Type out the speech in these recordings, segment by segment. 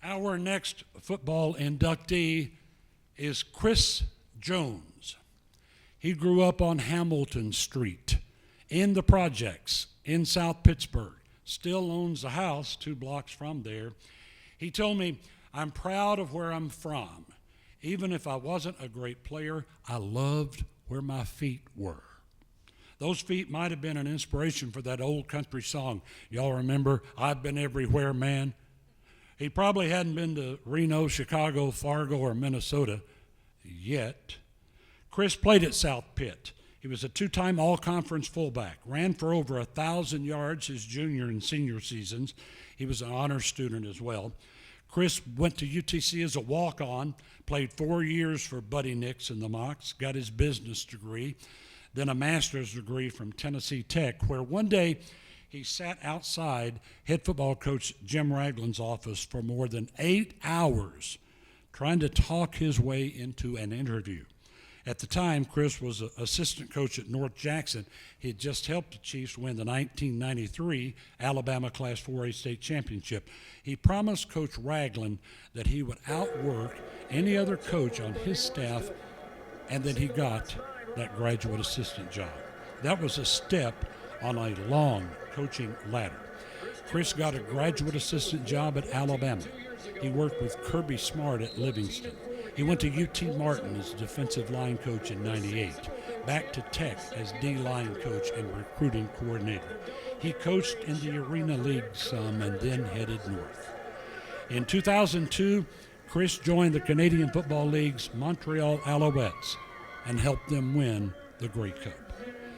Our next football inductee is Chris Jones. He grew up on Hamilton Street in the projects in South Pittsburgh. Still owns a house 2 blocks from there. He told me, "I'm proud of where I'm from. Even if I wasn't a great player, I loved where my feet were." Those feet might have been an inspiration for that old country song. Y'all remember, "I've Been Everywhere, Man"? He probably hadn't been to Reno, Chicago, Fargo, or Minnesota yet. Chris played at South Pitt. He was a 2-time all-conference fullback, ran for over 1,000 yards his junior and senior seasons. He was an honor student as well. Chris went to UTC as a walk-on, played 4 years for Buddy Nix in the Mocs, got his business degree, then a master's degree from Tennessee Tech, where one day he sat outside head football coach Jim Ragland's office for more than 8 hours trying to talk his way into an interview. At the time, Chris was an assistant coach at North Jackson. He had just helped the Chiefs win the 1993 Alabama Class 4A state championship. He promised Coach Ragland that he would outwork any other coach on his staff, and then he got that graduate assistant job. That was a step on a long coaching ladder. Chris got a graduate assistant job at Alabama. He worked with Kirby Smart at Livingston. He went to UT Martin as defensive line coach in '98, back to Tech as D-line coach and recruiting coordinator. He coached in the Arena League some and then headed north. In 2002, Chris joined the Canadian Football League's Montreal Alouettes and helped them win the Grey Cup.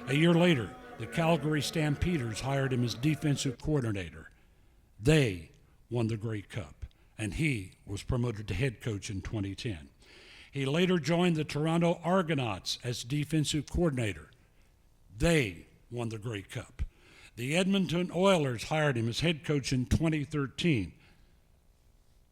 A year later, the Calgary Stampeders hired him as defensive coordinator. They won the Grey Cup, and he was promoted to head coach in 2010. He later joined the Toronto Argonauts as defensive coordinator. They won the Grey Cup. The Edmonton Oilers hired him as head coach in 2013.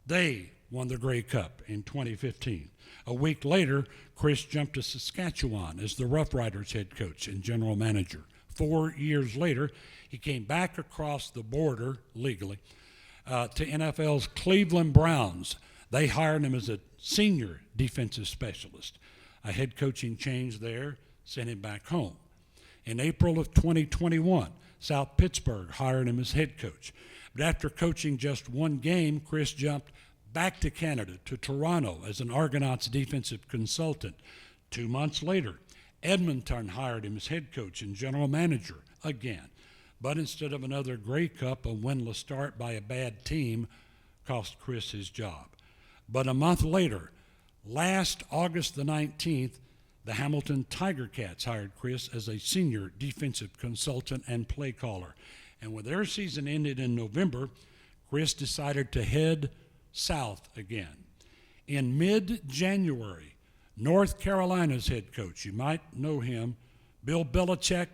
They won the Grey Cup in 2015. A week later, Chris jumped to Saskatchewan as the Rough Riders head coach and general manager. 4 years later, he came back across the border legally to NFL's Cleveland Browns. They hired him as a senior defensive specialist. A head coaching change there sent him back home. In April of 2021, South Pittsburgh hired him as head coach. But after coaching just 1 game, Chris jumped back to Canada, to Toronto, as an Argonauts defensive consultant. 2 months later, Edmonton hired him as head coach and general manager again. But instead of another Grey Cup, a winless start by a bad team cost Chris his job. But a month later, last August the 19th, the Hamilton Tiger Cats hired Chris as a senior defensive consultant and play caller. And when their season ended in November, Chris decided to head south again. In mid-January, North Carolina's head coach, you might know him, Bill Belichick,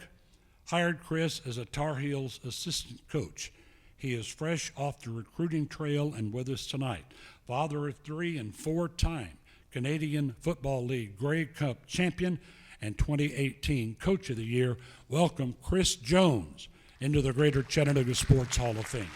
hired Chris as a Tar Heels assistant coach. He is fresh off the recruiting trail and with us tonight. Father of 3 and 4-time Canadian Football League Grey Cup champion and 2018 Coach of the Year. Welcome Chris Jones into the Greater Chattanooga Sports Hall of Fame.